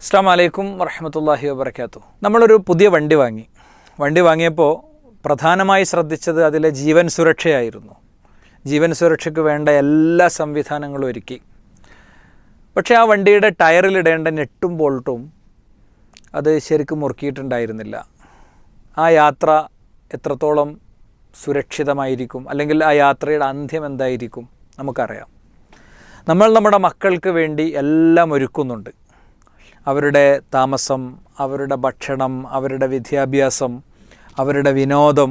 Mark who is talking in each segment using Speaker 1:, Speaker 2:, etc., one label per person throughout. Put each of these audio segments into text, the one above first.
Speaker 1: അസ്സലാമു അലൈക്കും വറഹ്മത്തുള്ളാഹി വബറകാതുഹു. നമ്മളൊരു പുതിയ വണ്ടി വാങ്ങിയപ്പോൾ പ്രധാനമായി ശ്രദ്ധിച്ചത് അതിലെ ജീവൻ സുരക്ഷയായിരുന്നു. ജീവൻ സുരക്ഷയ്ക്ക് വേണ്ട എല്ലാ സംവിധാനങ്ങളും ഒരുക്കി. പക്ഷേ ആ വണ്ടിയുടെ ടയറിലിടേണ്ട നെട്ടും ബോൾട്ടും അത് ശരിക്കും മുറുക്കിയിട്ടുണ്ടായിരുന്നില്ല. ആ യാത്ര എത്രത്തോളം സുരക്ഷിതമായിരിക്കും, അല്ലെങ്കിൽ ആ യാത്രയുടെ അന്ത്യം എന്തായിരിക്കും നമുക്കറിയാം. നമ്മൾ നമ്മുടെ മക്കൾക്ക് വേണ്ടി എല്ലാം ഒരുക്കുന്നുണ്ട്. അവരുടെ താമസം, അവരുടെ ഭക്ഷണം, അവരുടെ വിദ്യാഭ്യാസം, അവരുടെ വിനോദം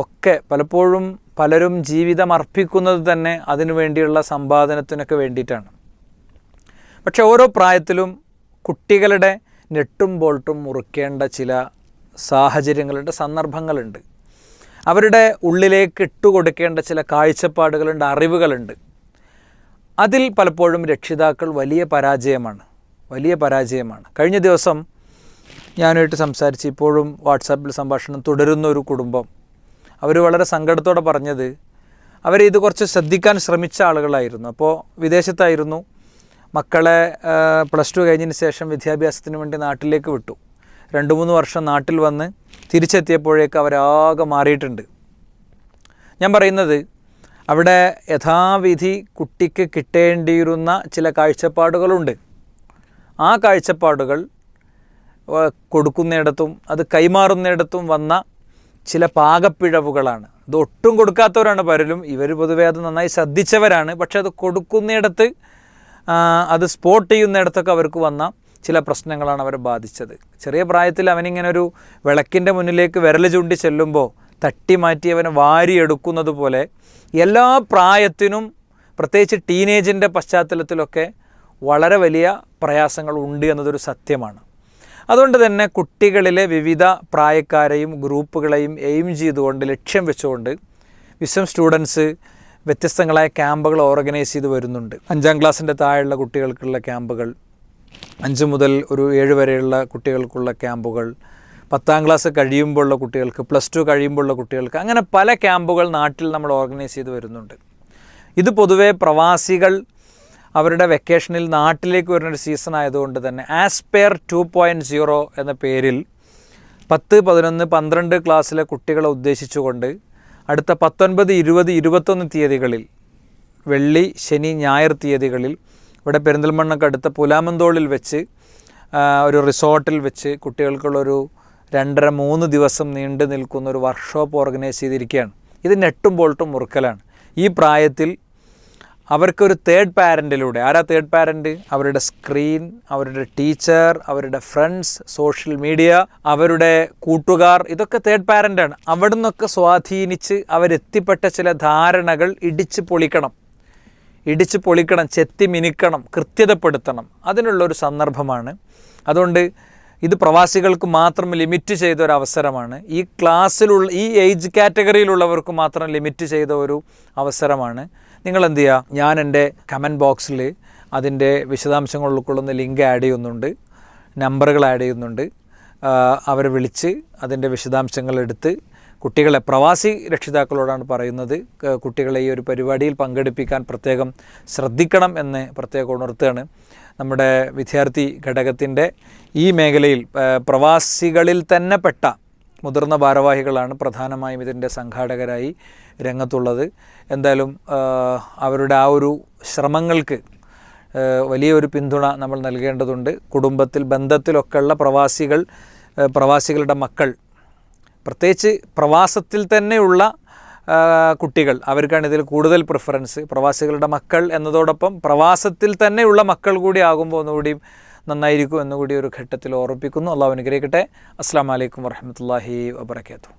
Speaker 1: ഒക്കെ പലപ്പോഴും പലരും ജീവിതം അർപ്പിക്കുന്നത് തന്നെ അതിനു വേണ്ടിയുള്ള സമ്പാദനത്തിനൊക്കെ വേണ്ടിയിട്ടാണ്. പക്ഷെ ഓരോ പ്രായത്തിലും കുട്ടികളുടെ നെട്ടും ബോൾട്ടും മുറുക്കേണ്ട ചില സാഹചര്യങ്ങളുണ്ട്, സന്ദർഭങ്ങളുണ്ട്. അവരുടെ ഉള്ളിലേക്ക് ഇട്ടുകൊടുക്കേണ്ട ചില കാഴ്ചപ്പാടുകളുണ്ട്, അറിവുകളുണ്ട്. അതിൽ പലപ്പോഴും രക്ഷിതാക്കൾ വലിയ പരാജയമാണ്. കഴിഞ്ഞ ദിവസം ഞാനായിട്ട് സംസാരിച്ച് ഇപ്പോഴും വാട്സാപ്പിൽ സംഭാഷണം തുടരുന്ന ഒരു കുടുംബം, അവർ വളരെ സങ്കടത്തോടെ പറഞ്ഞത്, അവരിത് കുറച്ച് ശ്രദ്ധിക്കാൻ ശ്രമിച്ച ആളുകളായിരുന്നു. അപ്പോൾ വിദേശത്തായിരുന്നു. മക്കളെ +2 കഴിഞ്ഞതിന് ശേഷം വിദ്യാഭ്യാസത്തിന് വേണ്ടി നാട്ടിലേക്ക് വിട്ടു. 2-3 വർഷം നാട്ടിൽ വന്ന് തിരിച്ചെത്തിയപ്പോഴേക്ക് അവരാകെ മാറിയിട്ടുണ്ട്. ഞാൻ പറയുന്നത്, അവിടെ യഥാവിധി കുട്ടിക്ക് കിട്ടേണ്ടിയിരുന്ന ചില കാഴ്ചപ്പാടുകളുണ്ട്. ആ കാഴ്ചപ്പാടുകൾ കൊടുക്കുന്നിടത്തും അത് കൈമാറുന്നിടത്തും വന്ന ചില പാകപ്പിഴവുകളാണ്. ഇത് ഒട്ടും കൊടുക്കാത്തവരാണ് പലരും. ഇവർ പൊതുവേ അത് നന്നായി ശ്രദ്ധിച്ചവരാണ്. പക്ഷെ അത് കൊടുക്കുന്നിടത്ത്, അത് സ്പോട്ട് ചെയ്യുന്നിടത്തൊക്കെ അവർക്ക് വന്ന ചില പ്രശ്നങ്ങളാണ് അവരെ ബാധിച്ചത്. ചെറിയ പ്രായത്തിൽ അവനിങ്ങനെ ഒരു വിളക്കിൻ്റെ മുന്നിലേക്ക് വിരൽ ചൂണ്ടി ചെല്ലുമ്പോൾ തട്ടി മാറ്റി അവനെ വാരിയെടുക്കുന്നത് പോലെ എല്ലാ പ്രായത്തിനും, പ്രത്യേകിച്ച് ടീനേജിൻ്റെ പശ്ചാത്തലത്തിലൊക്കെ വളരെ വലിയ പ്രയാസങ്ങൾ ഉണ്ട് എന്നതൊരു സത്യമാണ്. അതുകൊണ്ട് തന്നെ കുട്ടികളിലെ വിവിധ പ്രായക്കാരെയും ഗ്രൂപ്പുകളെയും എയിം ചെയ്തുകൊണ്ട്, ലക്ഷ്യം വെച്ചുകൊണ്ട് വിസ്ഡം സ്റ്റുഡൻസ് വ്യത്യസ്തങ്ങളായ ക്യാമ്പുകൾ ഓർഗനൈസ് ചെയ്ത് വരുന്നുണ്ട്. 5ാം ക്ലാസ്സിൻ്റെ താഴെയുള്ള കുട്ടികൾക്കുള്ള ക്യാമ്പുകൾ, 5 മുതൽ ഒരു 7 വരെയുള്ള കുട്ടികൾക്കുള്ള ക്യാമ്പുകൾ, 10ാം ക്ലാസ് കഴിയുമ്പോഴുള്ള കുട്ടികൾക്ക്, +2 കഴിയുമ്പോഴുള്ള കുട്ടികൾക്ക്, അങ്ങനെ പല ക്യാമ്പുകൾ നാട്ടിൽ നമ്മൾ ഓർഗനൈസ് ചെയ്ത് വരുന്നുണ്ട്. ഇത് പൊതുവേ പ്രവാസികൾ അവരുടെ വെക്കേഷനിൽ നാട്ടിലേക്ക് വരുന്നൊരു സീസൺ ആയതുകൊണ്ട് തന്നെ ആസ്പെയർ 2.0 എന്ന പേരിൽ 10, 11, 12 ക്ലാസ്സിലെ കുട്ടികളെ ഉദ്ദേശിച്ചുകൊണ്ട് അടുത്ത 19, 20, 21 തീയതികളിൽ, വെള്ളി, ശനി, ഞായർ തീയതികളിൽ ഇവിടെ പെരിന്തൽമണ്ണക്ക് അടുത്ത പുലാമന്തോളിൽ വെച്ച് ഒരു റിസോർട്ടിൽ വെച്ച് കുട്ടികൾക്കുള്ളൊരു 2.5-3 ദിവസം നീണ്ടു നിൽക്കുന്ന ഒരു വർക്ക്ഷോപ്പ് ഓർഗനൈസ് ചെയ്തിരിക്കുകയാണ്. ഇത് നെട്ടും ബോൾട്ടും മുറുക്കലാണ്. ഈ പ്രായത്തിൽ അവർക്കൊരു തേർഡ് പാരൻറ്റിലൂടെ, ആരാ തേർഡ് പാരൻറ്റ്? അവരുടെ സ്ക്രീൻ, അവരുടെ ടീച്ചർ, അവരുടെ ഫ്രണ്ട്സ്, സോഷ്യൽ മീഡിയ, അവരുടെ കൂട്ടുകാർ, ഇതൊക്കെ തേർഡ് പാരൻ്റാണ്. അവിടെ നിന്നൊക്കെ സ്വാധീനിച്ച് അവരെത്തിപ്പെട്ട ചില ധാരണകൾ ഇടിച്ച് പൊളിക്കണം, ചെത്തി മിനുക്കണം, കൃത്യതപ്പെടുത്തണം. അതിനുള്ളൊരു സന്ദർഭമാണ്. അതുകൊണ്ട് ഇത് പ്രവാസികൾക്ക് മാത്രം ലിമിറ്റ് ചെയ്ത ഒരു അവസരമാണ്. ഈ ക്ലാസ്സിലുള്ള, ഈ ഏജ് കാറ്റഗറിയിലുള്ളവർക്ക് മാത്രം ലിമിറ്റ് ചെയ്ത ഒരു അവസരമാണ്. നിങ്ങളെന്ത് ചെയ്യുക, ഞാൻ എൻ്റെ കമൻറ്റ് ബോക്സിൽ അതിൻ്റെ വിശദാംശങ്ങൾ ഉൾക്കൊള്ളുന്ന ലിങ്ക് ആഡ് ചെയ്യുന്നുണ്ട്, നമ്പറുകൾ ആഡ് ചെയ്യുന്നുണ്ട്. അവരെ വിളിച്ച് അതിൻ്റെ വിശദാംശങ്ങൾ എടുത്ത് കുട്ടികളെ, പ്രവാസി രക്ഷിതാക്കളോടാണ് പറയുന്നത്, കുട്ടികളെ ഈ ഒരു പരിപാടിയിൽ പങ്കെടുപ്പിക്കാൻ പ്രത്യേകം ശ്രദ്ധിക്കണം എന്ന് പ്രത്യേകം ഉണർത്തുകയാണ്. നമ്മുടെ വിദ്യാർത്ഥി ഘടകത്തിൻ്റെ ഈ മേഖലയിൽ പ്രവാസികളിൽ തന്നെ പെട്ട മുതിർന്ന ഭാരവാഹികളാണ് പ്രധാനമായും ഇതിൻ്റെ സംഘാടകരായി രംഗത്തുള്ളത്. എന്തായാലും അവരുടെ ആ ഒരു ശ്രമങ്ങൾക്ക് വലിയൊരു പിന്തുണ നമ്മൾ നൽകേണ്ടതുണ്ട്. കുടുംബത്തിൽ, ബന്ധത്തിലൊക്കെയുള്ള പ്രവാസികളുടെ മക്കൾ, പ്രത്യേകിച്ച് പ്രവാസത്തിൽ തന്നെയുള്ള കുട്ടികൾ, അവർക്കാണ് ഇതിൽ കൂടുതൽ പ്രിഫറൻസ്. പ്രവാസികളുടെ മക്കൾ എന്നതോടൊപ്പം പ്രവാസത്തിൽ തന്നെയുള്ള മക്കൾ കൂടി ആകുമ്പോൾ ഒന്നുകൂടി നന്നായിരിക്കും എന്നുകൂടി ഒരു ഘട്ടത്തിൽ ഓർമ്മിപ്പിക്കുന്നു. അള്ളാഹു അനുഗ്രഹിക്കട്ടെ. അസ്സലാമു അലൈക്കും വറഹ്മത്തുള്ളാഹി വബറകാതുഹു.